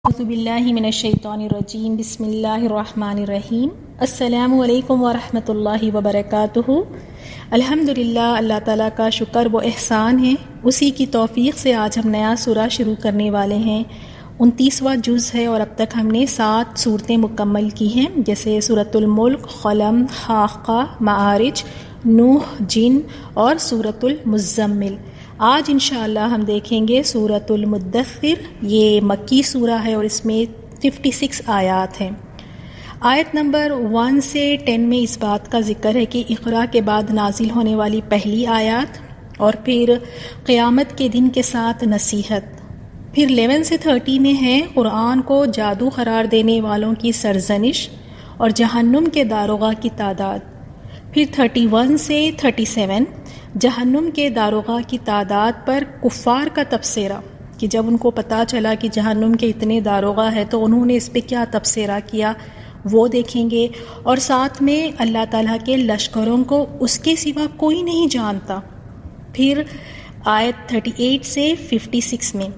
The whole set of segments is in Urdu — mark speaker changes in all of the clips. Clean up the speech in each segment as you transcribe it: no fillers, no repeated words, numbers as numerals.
Speaker 1: اعوذ باللہ من الشیطان الرجیم بسم اللہ الرحمن الرحیم السلام علیکم ورحمۃ اللہ وبرکاتہ۔ الحمدللہ، اللہ تعالیٰ کا شکر و احسان ہے، اسی کی توفیق سے آج ہم نیا سورہ شروع کرنے والے ہیں۔ 29واں جز ہے اور اب تک ہم نے 7 صورتیں مکمل کی ہیں، جیسے سورۃ الملک، قلم، حاقہ، معارج، نوح، جن اور سورۃ المزمل۔ آج انشاءاللہ ہم دیکھیں گے سورۃ المدثر۔ یہ مکی سورہ ہے اور اس میں 56 آیات ہیں۔ آیت نمبر 1 سے 10 میں اس بات کا ذکر ہے کہ اقرا کے بعد نازل ہونے والی پہلی آیات، اور پھر قیامت کے دن کے ساتھ نصیحت۔ پھر 11 سے 30 میں ہے قرآن کو جادو قرار دینے والوں کی سرزنش اور جہنم کے داروغہ کی تعداد۔ پھر 31 سے 37 جہنم کے داروغہ کی تعداد پر کفار کا تبصرہ، کہ جب ان کو پتہ چلا کہ جہنم کے اتنے داروغہ ہیں تو انہوں نے اس پہ کیا تبصرہ کیا، وہ دیکھیں گے۔ اور ساتھ میں اللہ تعالیٰ کے لشکروں کو اس کے سوا کوئی نہیں جانتا۔ پھر آیت 38 سے 56 میں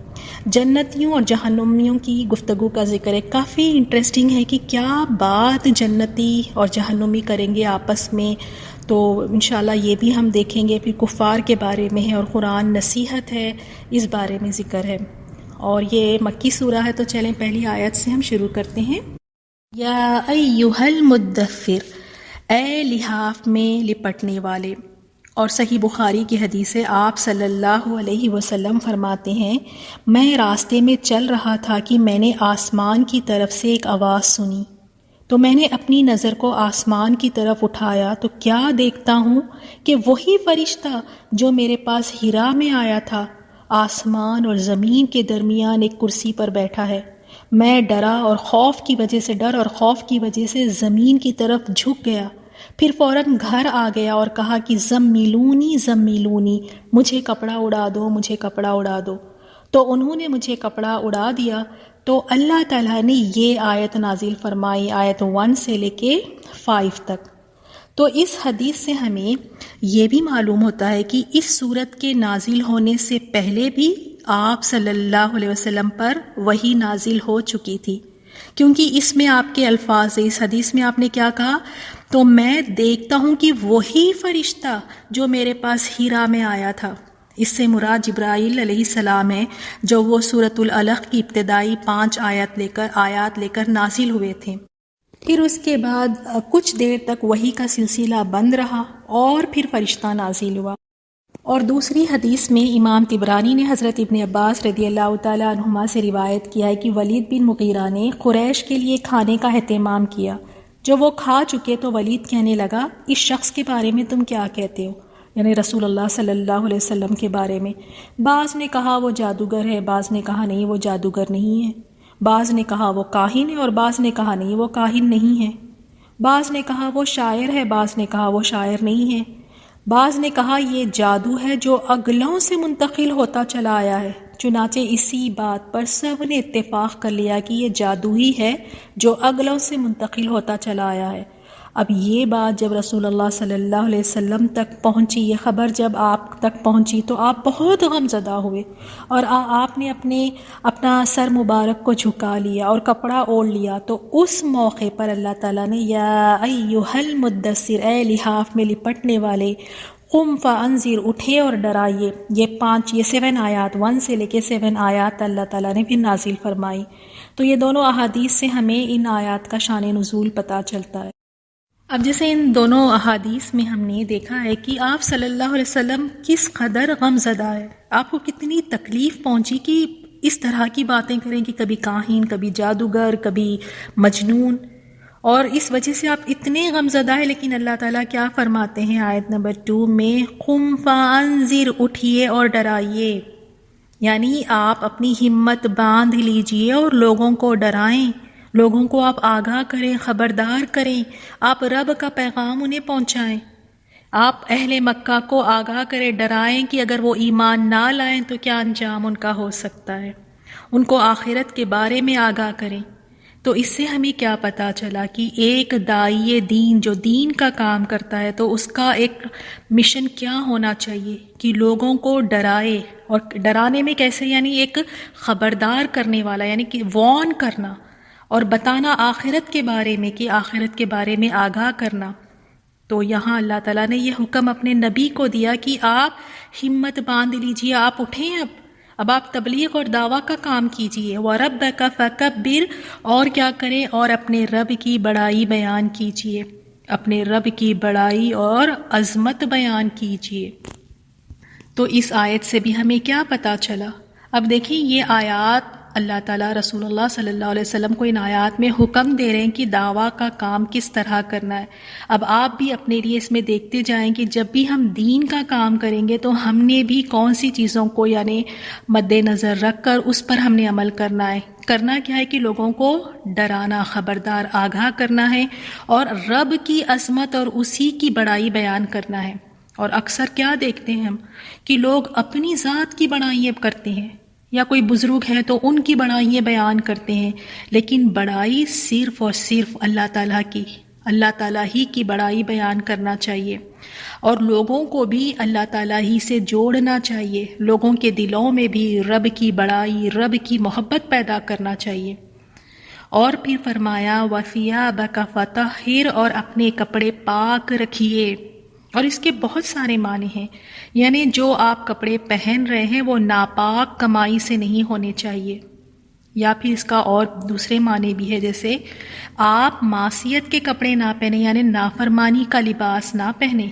Speaker 1: جنتیوں اور جہنمیوں کی گفتگو کا ذکر ہے۔ کافی انٹرسٹنگ ہے کہ کیا بات جنتی اور جہنمی کریں گے آپس میں، تو انشاءاللہ یہ بھی ہم دیکھیں گے۔ پھر کفار کے بارے میں ہے اور قرآن نصیحت ہے، اس بارے میں ذکر ہے، اور یہ مکی سورہ ہے۔ تو چلیں پہلی آیت سے ہم شروع کرتے ہیں۔ یا ایھا المدثر، اے لحاف میں لپٹنے والے۔ اور صحیح بخاری کی حدیث ہے، آپ صلی اللہ علیہ وسلم فرماتے ہیں، میں راستے میں چل رہا تھا کہ میں نے آسمان کی طرف سے ایک آواز سنی، تو میں نے اپنی نظر کو آسمان کی طرف اٹھایا تو کیا دیکھتا ہوں کہ وہی فرشتہ جو میرے پاس ہیرا میں آیا تھا، آسمان اور زمین کے درمیان ایک کرسی پر بیٹھا ہے۔ میں ڈر اور خوف کی وجہ سے زمین کی طرف جھک گیا، پھر فوراً گھر آ گیا اور کہا کہ زمیلونی، مجھے کپڑا اڑا دو۔ تو انہوں نے مجھے کپڑا اڑا دیا۔ تو اللہ تعالیٰ نے یہ آیت نازل فرمائی، آیت 1 سے لے کے 5 تک۔ تو اس حدیث سے ہمیں یہ بھی معلوم ہوتا ہے کہ اس صورت کے نازل ہونے سے پہلے بھی آپ صلی اللہ علیہ وسلم پر وحی نازل ہو چکی تھی، کیونکہ اس میں آپ کے الفاظ، اس حدیث میں آپ نے کیا کہا، تو میں دیکھتا ہوں کہ وہی فرشتہ جو میرے پاس ہیرا میں آیا تھا۔ اس سے مراد جبرائیل علیہ السلام ہے، جو وہ سورۃ العلق کی ابتدائی 5 آیات لے کر نازل ہوئے تھے۔ پھر اس کے بعد کچھ دیر تک وحی کا سلسلہ بند رہا اور پھر فرشتہ نازل ہوا۔ اور دوسری حدیث میں امام طبرانی نے حضرت ابن عباس رضی اللہ تعالیٰ عنہما سے روایت کیا ہے کہ ولید بن مغیرہ نے قریش کے لیے کھانے کا اہتمام کیا۔ جب وہ کھا چکے تو ولید کہنے لگا، اس شخص کے بارے میں تم کیا کہتے ہو، یعنی رسول اللہ صلی اللہ علیہ وسلم کے بارے میں۔ بعض نے کہا وہ جادوگر ہے، بعض نے کہا نہیں وہ جادوگر نہیں ہے، بعض نے کہا وہ کاہن ہے اور بعض نے کہا نہیں وہ کاہن نہیں ہے، بعض نے کہا وہ شاعر ہے، بعض نے کہا وہ شاعر نہیں ہے، بعض نے کہا یہ جادو ہے جو اگلوں سے منتقل ہوتا چلا آیا ہے۔ چنانچہ اسی بات پر سب نے اتفاق کر لیا کہ یہ جادو ہی ہے جو اگلوں سے منتقل ہوتا چلا آیا ہے۔ اب یہ بات جب رسول اللہ صلی اللہ علیہ وسلم تک پہنچی، یہ خبر جب آپ تک پہنچی تو آپ بہت غم زدہ ہوئے، اور آپ نے اپنا سر مبارک کو جھکا لیا اور کپڑا اوڑھ لیا۔ تو اس موقع پر اللہ تعالیٰ نے یا ایھا المدثر، اے لحاف میں لپٹنے والے، قم فانذر، اٹھے اور ڈرائیے۔ یہ 7 آیات 1 سے لے کے 7 آیات اللہ تعالیٰ نے پھر نازل فرمائی۔ تو یہ دونوں احادیث سے ہمیں ان آیات کا شان نزول پتہ چلتا ہے۔ اب جیسے ان دونوں احادیث میں ہم نے دیکھا ہے کہ آپ صلی اللہ علیہ وسلم کس قدر غم زدہ ہے، آپ کو کتنی تکلیف پہنچی کہ اس طرح کی باتیں کریں کہ کبھی کاہن، کبھی جادوگر، کبھی مجنون، اور اس وجہ سے آپ اتنے غم زدہ ہیں۔ لیکن اللہ تعالیٰ کیا فرماتے ہیں آیت نمبر 2 میں، قم فانذر، اٹھیے اور ڈرائیے، یعنی آپ اپنی ہمت باندھ لیجئے اور لوگوں کو ڈرائیں، لوگوں کو آپ آگاہ کریں، خبردار کریں، آپ رب کا پیغام انہیں پہنچائیں، آپ اہل مکہ کو آگاہ کریں، ڈرائیں کہ اگر وہ ایمان نہ لائیں تو کیا انجام ان کا ہو سکتا ہے، ان کو آخرت کے بارے میں آگاہ کریں تو اس سے ہمیں کیا پتہ چلا کہ ایک داعی دین جو دین کا کام کرتا ہے تو اس کا ایک مشن کیا ہونا چاہیے کہ لوگوں کو ڈرائے، اور ڈرانے میں کیسے، یعنی ایک خبردار کرنے والا، یعنی کہ وارن کرنا اور بتانا آخرت کے بارے میں، کہ آخرت کے بارے میں آگاہ کرنا۔ تو یہاں اللہ تعالیٰ نے یہ حکم اپنے نبی کو دیا کہ آپ ہمت باندھ لیجئے، آپ اٹھیں، اب آپ تبلیغ اور دعویٰ کا کام کیجئے۔ وَرَبَّكَ فَكَبِّرْ، اور کیا کریں، اور اپنے رب کی بڑائی بیان کیجئے، اپنے رب کی بڑائی اور عظمت بیان کیجئے۔ تو اس آیت سے بھی ہمیں کیا پتہ چلا؟ اب دیکھیں یہ آیات اللہ تعالیٰ رسول اللہ صلی اللہ علیہ وسلم کو ان آیات میں حکم دے رہے ہیں کہ دعویٰ کا کام کس طرح کرنا ہے۔ اب آپ بھی اپنے لیے اس میں دیکھتے جائیں کہ جب بھی ہم دین کا کام کریں گے تو ہم نے بھی کون سی چیزوں کو یعنی مد نظر رکھ کر اس پر ہم نے عمل کرنا ہے۔ کرنا کیا ہے کہ لوگوں کو ڈرانا، خبردار، آگاہ کرنا ہے، اور رب کی عظمت اور اسی کی بڑائی بیان کرنا ہے۔ اور اکثر کیا دیکھتے ہیں ہم کہ لوگ اپنی ذات کی بڑائیاں کرتے ہیں، یا کوئی بزرگ ہے تو ان کی بڑائیاں بیان کرتے ہیں، لیکن بڑائی صرف اور صرف اللہ تعالیٰ کی، اللہ تعالیٰ ہی کی بڑائی بیان کرنا چاہیے، اور لوگوں کو بھی اللہ تعالیٰ ہی سے جوڑنا چاہیے، لوگوں کے دلوں میں بھی رب کی بڑائی، رب کی محبت پیدا کرنا چاہیے۔ اور پھر فرمایا وَثِيَابَكَ فَطَهِّرْ، اور اپنے کپڑے پاک رکھیے۔ اور اس کے بہت سارے معنی ہیں، یعنی جو آپ کپڑے پہن رہے ہیں وہ ناپاک کمائی سے نہیں ہونے چاہیے، یا پھر اس کا اور دوسرے معنی بھی ہے، جیسے آپ معصیت کے کپڑے نہ پہنیں، یعنی نافرمانی کا لباس نہ پہنیں۔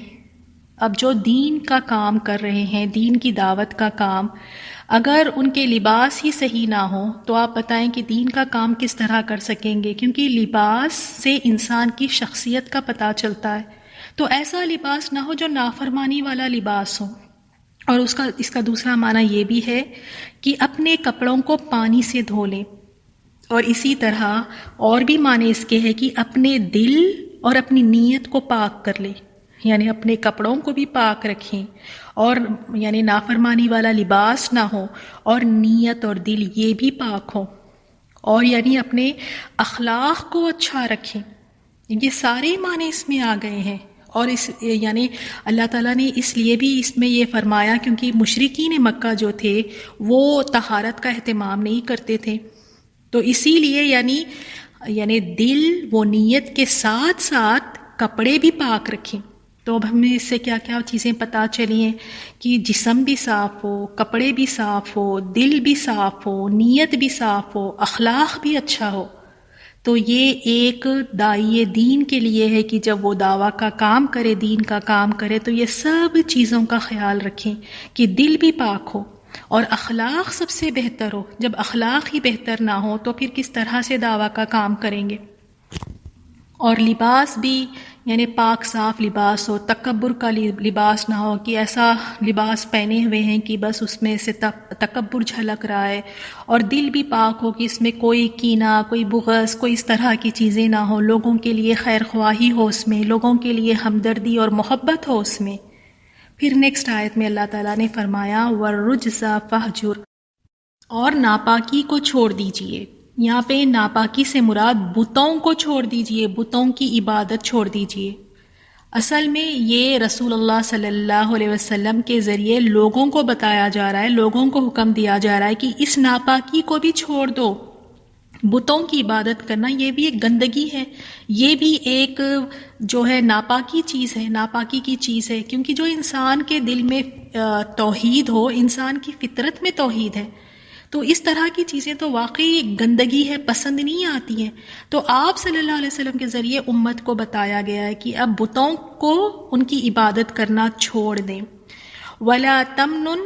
Speaker 1: اب جو دین کا کام کر رہے ہیں، دین کی دعوت کا کام، اگر ان کے لباس ہی صحیح نہ ہو تو آپ بتائیں کہ دین کا کام کس طرح کر سکیں گے، کیونکہ لباس سے انسان کی شخصیت کا پتہ چلتا ہے۔ تو ایسا لباس نہ ہو جو نافرمانی والا لباس ہو۔ اور اس کا دوسرا معنی یہ بھی ہے کہ اپنے کپڑوں کو پانی سے دھو لیں، اور اسی طرح اور بھی معنی اس کے ہے کہ اپنے دل اور اپنی نیت کو پاک کر لیں، یعنی اپنے کپڑوں کو بھی پاک رکھیں، اور یعنی نافرمانی والا لباس نہ ہو، اور نیت اور دل یہ بھی پاک ہو، اور یعنی اپنے اخلاق کو اچھا رکھیں۔ یہ سارے معنی اس میں آ گئے ہیں۔ اور اس یعنی اللہ تعالیٰ نے اس لیے بھی اس میں یہ فرمایا کیونکہ مشرکین مکہ جو تھے وہ طہارت کا اہتمام نہیں کرتے تھے، تو اسی لیے یعنی دل وہ نیت کے ساتھ ساتھ کپڑے بھی پاک رکھیں۔ تو اب ہمیں اس سے کیا کیا چیزیں پتہ چلی ہیں کہ جسم بھی صاف ہو، کپڑے بھی صاف ہو، دل بھی صاف ہو، نیت بھی صاف ہو، اخلاق بھی اچھا ہو۔ تو یہ ایک داعی دین کے لیے ہے کہ جب وہ دعویٰ کا کام کرے، دین کا کام کرے، تو یہ سب چیزوں کا خیال رکھیں کہ دل بھی پاک ہو اور اخلاق سب سے بہتر ہو۔ جب اخلاق ہی بہتر نہ ہو تو پھر کس طرح سے دعویٰ کا کام کریں گے؟ اور لباس بھی یعنی پاک صاف لباس ہو، تکبر کا لباس نہ ہو کہ ایسا لباس پہنے ہوئے ہیں کہ بس اس میں سے تکبر جھلک رہا ہے، اور دل بھی پاک ہو کہ اس میں کوئی کینہ، کوئی بغض، کوئی اس طرح کی چیزیں نہ ہو، لوگوں کے لیے خیر خواہی ہو اس میں، لوگوں کے لیے ہمدردی اور محبت ہو اس میں۔ پھر نیکسٹ آیت میں اللہ تعالیٰ نے فرمایا وَالرُّجْزَ فَاہْجُرْ، اور ناپاکی کو چھوڑ دیجئے۔ یہاں پہ ناپاکی سے مراد بتوں کو چھوڑ دیجئے، بتوں کی عبادت چھوڑ دیجئے۔ اصل میں یہ رسول اللہ صلی اللہ علیہ وسلم کے ذریعے لوگوں کو بتایا جا رہا ہے، لوگوں کو حکم دیا جا رہا ہے کہ اس ناپاکی کو بھی چھوڑ دو۔ بتوں کی عبادت کرنا یہ بھی ایک گندگی ہے، یہ بھی ایک جو ہے ناپاکی چیز ہے، ناپاکی کی چیز ہے، کیونکہ جو انسان کے دل میں توحید ہو، انسان کی فطرت میں توحید ہے، تو اس طرح کی چیزیں تو واقعی گندگی ہے، پسند نہیں آتی ہیں۔ تو آپ صلی اللہ علیہ وسلم کے ذریعے امت کو بتایا گیا ہے کہ اب بتوں کو ان کی عبادت کرنا چھوڑ دیں۔ وَلَا تَمْنُن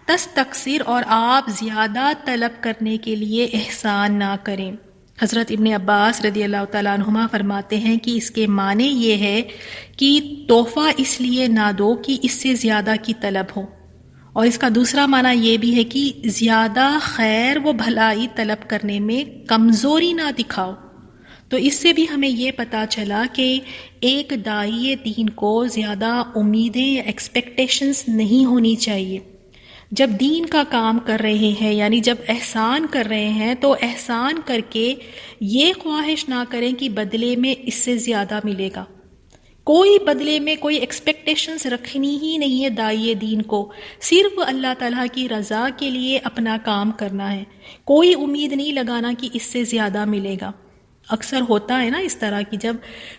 Speaker 1: تَسْتَكْثِرْ، اور آپ زیادہ طلب کرنے کے لیے احسان نہ کریں۔ حضرت ابن عباس رضی اللہ تعالیٰ عنہما فرماتے ہیں کہ اس کے معنی یہ ہے کہ تحفہ اس لیے نہ دو کہ اس سے زیادہ کی طلب ہو، اور اس کا دوسرا معنی یہ بھی ہے کہ زیادہ خیر و بھلائی طلب کرنے میں کمزوری نہ دکھاؤ۔ تو اس سے بھی ہمیں یہ پتہ چلا کہ ایک داعی دین کو زیادہ امیدیں یا ایکسپیکٹیشنز نہیں ہونی چاہیے۔ جب دین کا کام کر رہے ہیں، یعنی جب احسان کر رہے ہیں، تو احسان کر کے یہ خواہش نہ کریں کہ بدلے میں اس سے زیادہ ملے گا. کوئی بدلے میں کوئی ایکسپیکٹیشنز رکھنی ہی نہیں ہے داعی دین کو. صرف اللہ تعالیٰ کی رضا کے لیے اپنا کام کرنا ہے. کوئی امید نہیں لگانا کہ اس سے زیادہ ملے گا. اکثر ہوتا ہے نا اس طرح کی، جب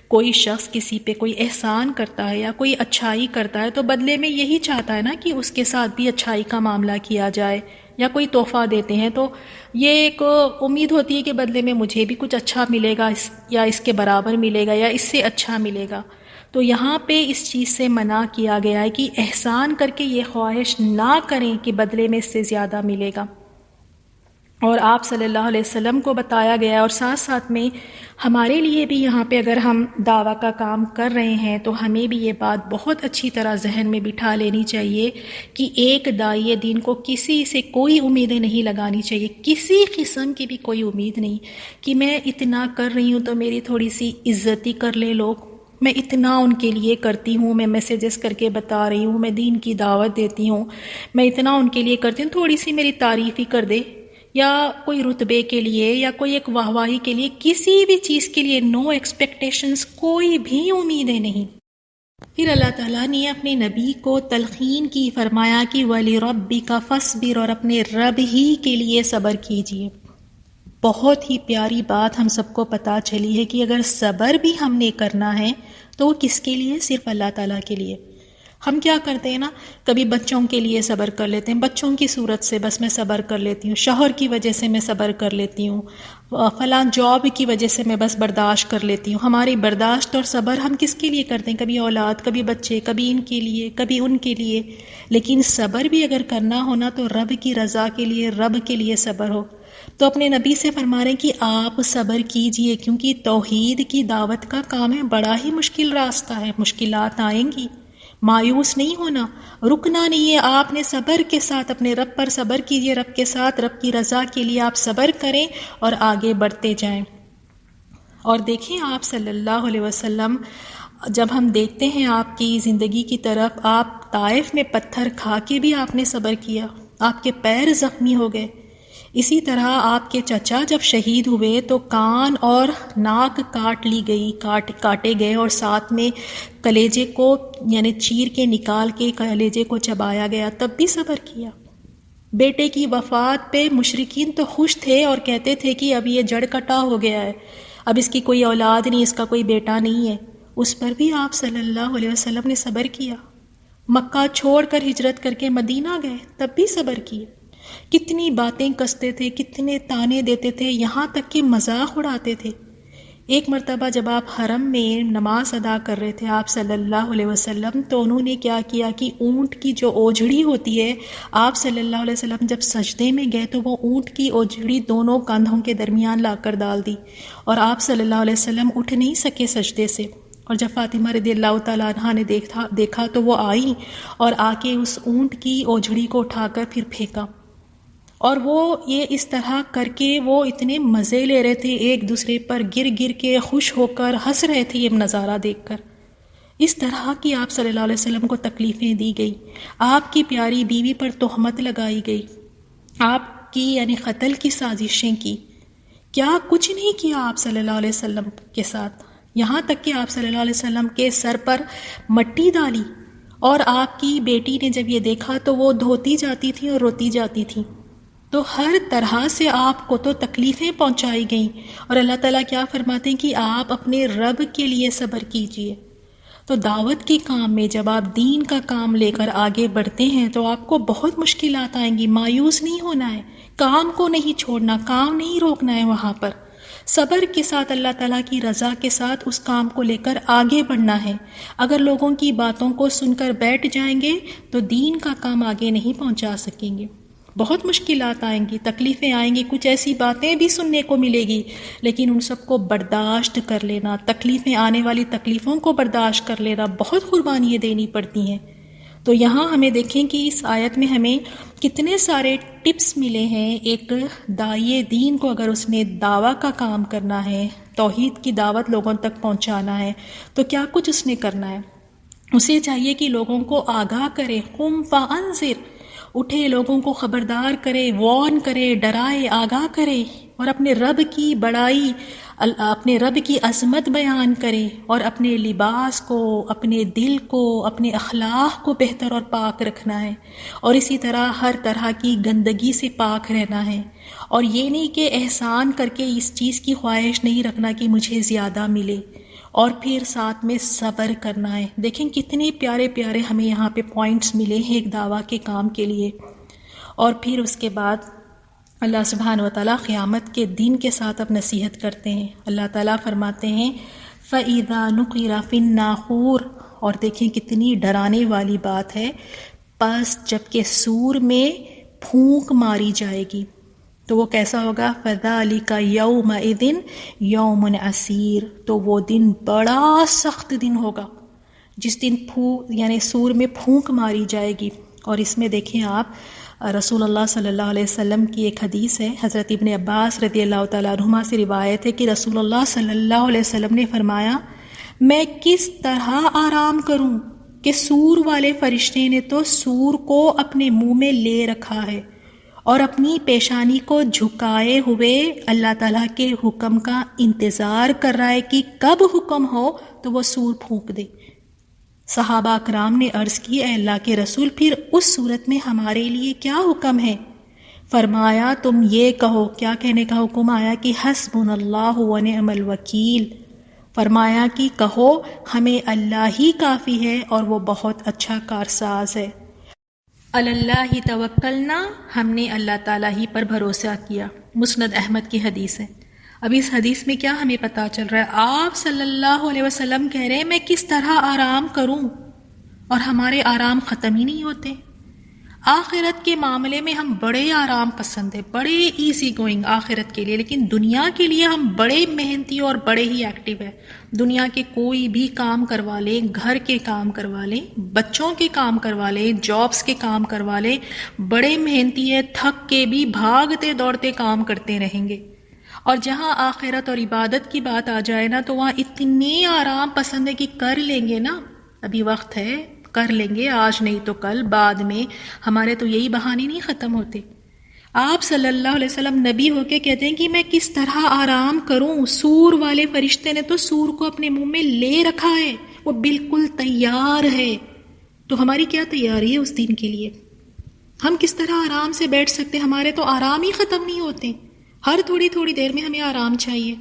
Speaker 1: کوئی شخص کسی پہ کوئی احسان کرتا ہے یا کوئی اچھائی کرتا ہے تو بدلے میں یہی چاہتا ہے نا کہ اس کے ساتھ بھی اچھائی کا معاملہ کیا جائے، یا کوئی تحفہ دیتے ہیں تو یہ ایک امید ہوتی ہے کہ بدلے میں مجھے بھی کچھ اچھا ملے گا، یا اس کے برابر ملے گا، یا اس سے اچھا ملے گا. تو یہاں پہ اس چیز سے منع کیا گیا ہے کہ احسان کر کے یہ خواہش نہ کریں کہ بدلے میں اس سے زیادہ ملے گا. اور آپ صلی اللہ علیہ وسلم کو بتایا گیا، اور ساتھ ساتھ میں ہمارے لیے بھی یہاں پہ اگر ہم دعویٰ کا کام کر رہے ہیں تو ہمیں بھی یہ بات بہت اچھی طرح ذہن میں بٹھا لینی چاہیے کہ ایک داعی دین کو کسی سے کوئی امیدیں نہیں لگانی چاہیے، کسی قسم کی بھی کوئی امید نہیں کہ میں اتنا کر رہی ہوں تو میری تھوڑی سی عزت ہی کر لے لوگ، میں اتنا ان کے لیے کرتی ہوں، میں میسیجز کر کے بتا رہی ہوں، میں دین کی دعوت دیتی ہوں، میں اتنا ان کے لیے کرتی ہوں، تھوڑی سی میری تعریف ہی کر دے، یا کوئی رتبے کے لیے یا کوئی ایک واہواہی کے لیے، کسی بھی چیز کے لیے نو ایکسپیکٹیشنز، کوئی بھی امیدیں نہیں. پھر اللہ تعالیٰ نے اپنے نبی کو تلقین کی، فرمایا کہ وَلِرَبِّكَ فَاصْبِرْ، اور اپنے رب ہی کے لیے صبر کیجیے. بہت ہی پیاری بات ہم سب کو پتہ چلی ہے کہ اگر صبر بھی ہم نے کرنا ہے تو وہ کس کے لیے؟ صرف اللہ تعالیٰ کے لیے. ہم کیا کرتے ہیں نا، کبھی بچوں کے لیے صبر کر لیتے ہیں، بچوں کی صورت سے بس میں صبر کر لیتی ہوں، شوہر کی وجہ سے میں صبر کر لیتی ہوں، فلاں جاب کی وجہ سے میں بس برداشت کر لیتی ہوں. ہماری برداشت اور صبر ہم کس کے لیے کرتے ہیں؟ کبھی اولاد، کبھی بچے، کبھی ان کے لیے، کبھی ان کے لیے. لیکن صبر بھی اگر کرنا ہونا تو رب کی رضا کے لیے، رب کے لیے صبر ہو. تو اپنے نبی سے فرما رہے ہیں کہ آپ صبر کیجئے، کیونکہ توحید کی دعوت کا کام ہے، بڑا ہی مشکل راستہ ہے، مشکلات آئیں گی. مایوس نہیں ہونا، رکنا نہیں ہے، آپ نے صبر کے ساتھ اپنے رب پر صبر کیجئے، رب کے ساتھ، رب کی رضا کے لیے آپ صبر کریں اور آگے بڑھتے جائیں. اور دیکھیں آپ صلی اللہ علیہ وسلم، جب ہم دیکھتے ہیں آپ کی زندگی کی طرف، آپ طائف میں پتھر کھا کے بھی آپ نے صبر کیا، آپ کے پیر زخمی ہو گئے. اسی طرح آپ کے چچا جب شہید ہوئے تو کان اور ناک کاٹ لی گئی، کاٹے گئے، اور ساتھ میں کلیجے کو یعنی چیر کے نکال کے کلیجے کو چبایا گیا، تب بھی صبر کیا. بیٹے کی وفات پہ مشرکین تو خوش تھے اور کہتے تھے کہ اب یہ جڑ کٹا ہو گیا ہے، اب اس کی کوئی اولاد نہیں، اس کا کوئی بیٹا نہیں ہے. اس پر بھی آپ صلی اللہ علیہ وسلم نے صبر کیا. مکہ چھوڑ کر ہجرت کر کے مدینہ گئے، تب بھی صبر کیا. کتنی باتیں کستے تھے، کتنے تانے دیتے تھے، یہاں تک کہ مذاق اڑاتے تھے. ایک مرتبہ جب آپ حرم میں نماز ادا کر رہے تھے آپ صلی اللہ علیہ وسلم، تو انہوں نے کیا کیا کہ اونٹ کی جو اوجھڑی ہوتی ہے، آپ صلی اللہ علیہ وسلم جب سجدے میں گئے تو وہ اونٹ کی اوجھڑی دونوں کندھوں کے درمیان لا کر ڈال دی، اور آپ صلی اللہ علیہ وسلم اٹھ نہیں سکے سجدے سے. اور جب فاطمہ رضی اللہ تعالیٰ عنہا نے دیکھا تو وہ آئی اور آ کے اس اونٹ کی اوجھڑی کو اٹھا کر پھر پھینکا. اور وہ یہ اس طرح کر کے وہ اتنے مزے لے رہے تھے، ایک دوسرے پر گر گر کے خوش ہو کر ہنس رہے تھے یہ نظارہ دیکھ کر. اس طرح کی آپ صلی اللہ علیہ وسلم کو تکلیفیں دی گئی، آپ کی پیاری بیوی پر تہمت لگائی گئی، آپ کی یعنی قتل کی سازشیں کی. کیا کچھ نہیں کیا آپ صلی اللہ علیہ وسلم کے ساتھ، یہاں تک کہ آپ صلی اللہ علیہ وسلم کے سر پر مٹی ڈالی. اور آپ کی بیٹی نے جب یہ دیکھا تو وہ دھوتی جاتی تھی اور روتی جاتی تھی. تو ہر طرح سے آپ کو تو تکلیفیں پہنچائی گئیں، اور اللہ تعالیٰ کیا فرماتے ہیں کہ آپ اپنے رب کے لیے صبر کیجئے. تو دعوت کے کام میں جب آپ دین کا کام لے کر آگے بڑھتے ہیں تو آپ کو بہت مشکلات آئیں گی، مایوس نہیں ہونا ہے، کام کو نہیں چھوڑنا، کام نہیں روکنا ہے. وہاں پر صبر کے ساتھ اللہ تعالیٰ کی رضا کے ساتھ اس کام کو لے کر آگے بڑھنا ہے. اگر لوگوں کی باتوں کو سن کر بیٹھ جائیں گے تو دین کا کام آگے نہیں پہنچا سکیں گے. بہت مشکلات آئیں گی، تکلیفیں آئیں گی، کچھ ایسی باتیں بھی سننے کو ملے گی، لیکن ان سب کو برداشت کر لینا، تکلیفیں آنے والی تکلیفوں کو برداشت کر لینا، بہت قربانیاں دینی پڑتی ہیں. تو یہاں ہمیں دیکھیں کہ اس آیت میں ہمیں کتنے سارے ٹپس ملے ہیں. ایک داعی دین کو اگر اس نے دعویٰ کا کام کرنا ہے، توحید کی دعوت لوگوں تک پہنچانا ہے، تو کیا کچھ اس نے کرنا ہے. اسے چاہیے کہ لوگوں کو آگاہ کرے، قم فانذر، اٹھے لوگوں کو خبردار کرے، وارن کرے، ڈرائے، آگاہ کرے، اور اپنے رب کی بڑائی، اپنے رب کی عظمت بیان کرے، اور اپنے لباس کو، اپنے دل کو، اپنے اخلاق کو بہتر اور پاک رکھنا ہے، اور اسی طرح ہر طرح کی گندگی سے پاک رہنا ہے۔ اور یہ نہیں کہ احسان کر کے اس چیز کی خواہش نہیں رکھنا کہ مجھے زیادہ ملے، اور پھر ساتھ میں صبر کرنا ہے۔ دیکھیں کتنے پیارے پیارے ہمیں یہاں پہ پوائنٹس ملے ہیں ایک دعویٰ کے کام کے لیے۔ اور پھر اس کے بعد اللہ سبحانہ و تعالیٰ قیامت کے دن کے ساتھ اب نصیحت کرتے ہیں۔ اللہ تعالیٰ فرماتے ہیں فَإِذَا نُقِرَ فِي النَّاقُورِ، اور دیکھیں کتنی ڈرانے والی بات ہے، پس جب کہ سور میں پھونک ماری جائے گی تو وہ کیسا ہوگا؟ فَذَلِكَ يَوْمَئِذٍ يَوْمٌ عَسِيرٌ، تو وہ دن بڑا سخت دن ہوگا جس دن یعنی سور میں پھونک ماری جائے گی۔ اور اس میں دیکھیں آپ رسول اللہ صلی اللہ علیہ وسلم کی ایک حدیث ہے، حضرت ابن عباس رضی اللہ تعالیٰ عنہما سے روایت ہے کہ رسول اللہ صلی اللہ علیہ وسلم نے فرمایا، میں کس طرح آرام کروں کہ سور والے فرشتے نے تو سور کو اپنے منہ میں لے رکھا ہے اور اپنی پیشانی کو جھکائے ہوئے اللہ تعالیٰ کے حکم کا انتظار کر رہا ہے کہ کب حکم ہو تو وہ سور پھونک دے۔ صحابہ اکرام نے عرض کی، اے اللہ کے رسول، پھر اس صورت میں ہمارے لیے کیا حکم ہے؟ فرمایا تم یہ کہو، کیا کہنے کا حکم آیا کہ حسبنا اللہ ونعم الوکیل، فرمایا کہ کہو ہمیں اللہ ہی کافی ہے اور وہ بہت اچھا کارساز ہے۔ اللہ توکلنا، ہم نے اللہ تعالیٰ ہی پر بھروسہ کیا۔ مسند احمد کی حدیث ہے۔ اب اس حدیث میں کیا ہمیں پتہ چل رہا ہے؟ آپ صلی اللہ علیہ وسلم کہہ رہے ہیں میں کس طرح آرام کروں، اور ہمارے آرام ختم ہی نہیں ہوتے۔ آخرت کے معاملے میں ہم بڑے آرام پسند ہیں، بڑے ایزی گوئنگ آخرت کے لیے، لیکن دنیا کے لیے ہم بڑے محنتی اور بڑے ہی ایکٹیو ہیں۔ دنیا کے کوئی بھی کام کروا لیں، گھر کے کام کروا لیں، بچوں کے کام کروا لیں، جابس کے کام کروا لیں، بڑے محنتی ہے، تھک کے بھی بھاگتے دوڑتے کام کرتے رہیں گے۔ اور جہاں آخرت اور عبادت کی بات آ جائے نا تو وہاں اتنے آرام پسند ہے کہ کر لیں گے نا، ابھی وقت ہے، کر لیں گے، آج نہیں تو کل، بعد میں۔ ہمارے تو یہی بہانے نہیں ختم ہوتے۔ آپ صلی اللہ علیہ وسلم نبی ہو کے کہتے ہیں کہ میں کس طرح آرام کروں، سور والے فرشتے نے تو سور کو اپنے منہ میں لے رکھا ہے، وہ بالکل تیار ہے۔ تو ہماری کیا تیاری ہے اس دن کے لیے؟ ہم کس طرح آرام سے بیٹھ سکتے؟ ہمارے تو آرام ہی ختم نہیں ہوتے، ہر تھوڑی تھوڑی دیر میں ہمیں آرام چاہیے۔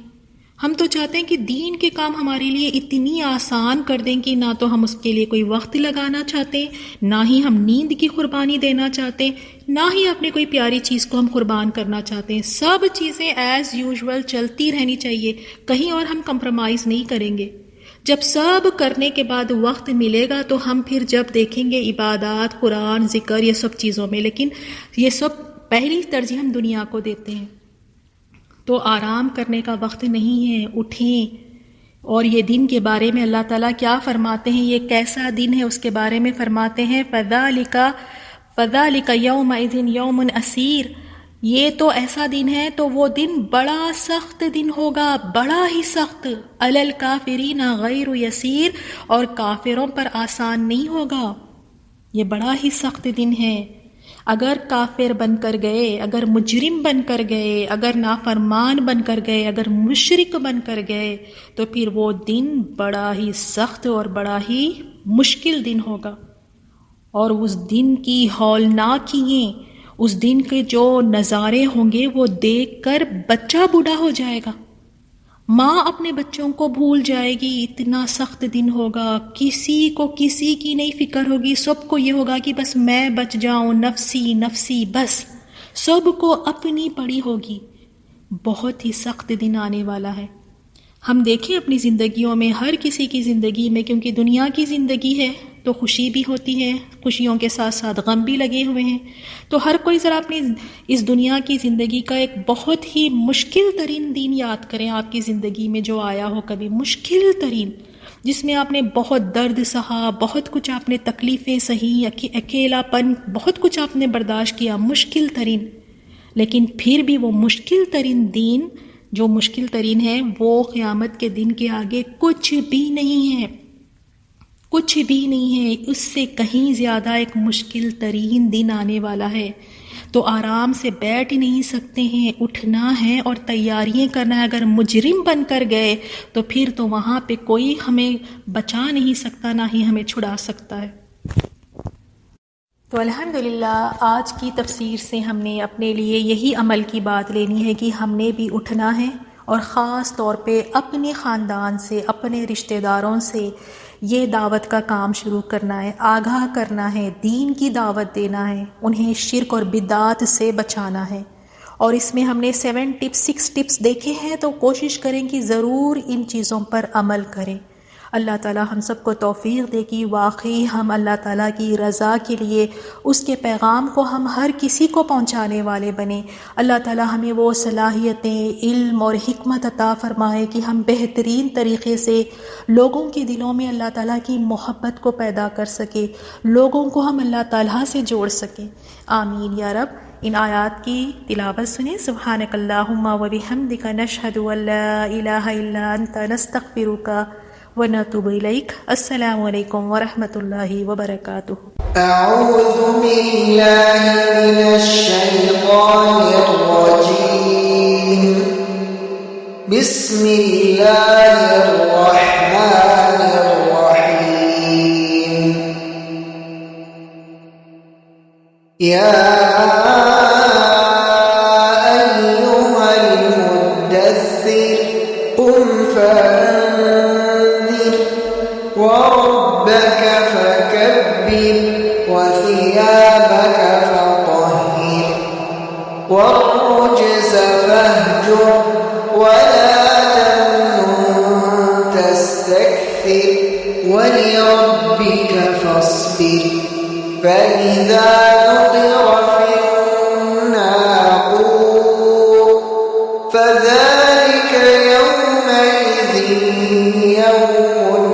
Speaker 1: ہم تو چاہتے ہیں کہ دین کے کام ہمارے لیے اتنی آسان کر دیں کہ نہ تو ہم اس کے لیے کوئی وقت لگانا چاہتے، نہ ہی ہم نیند کی قربانی دینا چاہتے، نہ ہی اپنے کوئی پیاری چیز کو ہم قربان کرنا چاہتے ہیں۔ سب چیزیں ایز یوزول چلتی رہنی چاہیے، کہیں اور ہم کمپرومائز نہیں کریں گے۔ جب سب کرنے کے بعد وقت ملے گا تو ہم پھر جب دیکھیں گے عبادات، قرآن، ذکر، یہ سب چیزوں میں، لیکن یہ سب پہلی ترجیح ہم دنیا کو دیتے ہیں۔ تو آرام کرنے کا وقت نہیں ہے، اٹھیں۔ اور یہ دن کے بارے میں اللہ تعالیٰ کیا فرماتے ہیں، یہ کیسا دن ہے اس کے بارے میں فرماتے ہیں فَذَلِكَ يَوْمَئِذٍ يَوْمٌ عَسِيرٌ، یہ تو ایسا دن ہے، تو وہ دن بڑا سخت دن ہوگا، بڑا ہی سخت، عَلَى الْكَافِرِينَ غَيْرُ يَسِيرٌ، اور کافروں پر آسان نہیں ہوگا، یہ بڑا ہی سخت دن ہے۔ اگر کافر بن کر گئے، اگر مجرم بن کر گئے، اگر نافرمان بن کر گئے، اگر مشرک بن کر گئے، تو پھر وہ دن بڑا ہی سخت اور بڑا ہی مشکل دن ہوگا۔ اور اس دن کی ہولناکییں، اس دن کے جو نظارے ہوں گے وہ دیکھ کر بچہ بوڑھا ہو جائے گا، ماں اپنے بچوں کو بھول جائے گی، اتنا سخت دن ہوگا، کسی کو کسی کی نہیں فکر ہوگی، سب کو یہ ہوگا کہ بس میں بچ جاؤں، نفسی نفسی، بس سب کو اپنی پڑی ہوگی۔ بہت ہی سخت دن آنے والا ہے۔ ہم دیکھیں اپنی زندگیوں میں، ہر کسی کی زندگی میں، کیونکہ دنیا کی زندگی ہے تو خوشی بھی ہوتی ہے، خوشیوں کے ساتھ ساتھ غم بھی لگے ہوئے ہیں، تو ہر کوئی ذرا اپنی اس دنیا کی زندگی کا ایک بہت ہی مشکل ترین دن یاد کریں آپ کی زندگی میں جو آیا ہو کبھی، مشکل ترین، جس میں آپ نے بہت درد سہا، بہت کچھ آپ نے تکلیفیں سہی، اکیلا پن، بہت کچھ آپ نے برداشت کیا، مشکل ترین۔ لیکن پھر بھی وہ مشکل ترین دن جو مشکل ترین ہے وہ قیامت کے دن کے آگے کچھ بھی نہیں ہے، کچھ بھی نہیں ہے، اس سے کہیں زیادہ ایک مشکل ترین دن آنے والا ہے۔ تو آرام سے بیٹھ ہی نہیں سکتے ہیں، اٹھنا ہے اور تیاریاں کرنا ہے۔ اگر مجرم بن کر گئے تو پھر تو وہاں پہ کوئی ہمیں بچا نہیں سکتا، نہ ہی ہمیں چھڑا سکتا ہے۔ تو الحمدللہ آج کی تفسیر سے ہم نے اپنے لیے یہی عمل کی بات لینی ہے کہ ہم نے بھی اٹھنا ہے اور خاص طور پہ اپنے خاندان سے، اپنے رشتہ داروں سے یہ دعوت کا کام شروع کرنا ہے، آگاہ کرنا ہے، دین کی دعوت دینا ہے، انہیں شرک اور بدعات سے بچانا ہے۔ اور اس میں ہم نے 6 ٹپس دیکھے ہیں، تو کوشش کریں کہ ضرور ان چیزوں پر عمل کریں۔ اللہ تعالی ہم سب کو توفیق دے کہ واقعی ہم اللہ تعالیٰ کی رضا کے لیے اس کے پیغام کو ہم ہر کسی کو پہنچانے والے بنیں۔ اللہ تعالیٰ ہمیں وہ صلاحیتیں، علم اور حکمت عطا فرمائے کہ ہم بہترین طریقے سے لوگوں کے دلوں میں اللہ تعالیٰ کی محبت کو پیدا کر سکیں، لوگوں کو ہم اللہ تعالیٰ سے جوڑ سکیں۔ آمین یا رب۔ ان آیات کی تلاوت سنیں۔ سبحانک اللہم و بحمدک نشہد ان لا الہ الا انت نستغفرک ونتوب الیک۔ السلام علیکم ورحمۃ اللہ وبرکاتہ۔
Speaker 2: اعوذ باللہ من الشیطان الرجیم، بسم اللہ الرحمن الرحیم۔ یا ایھا المدثر قم فانذر وربك فكبر وثيابك فطهر والرجز فاهجر ولا تمنن تستكثر ولربك فاصبر فإذا نقر في الناقور فذلك يومئذ يوم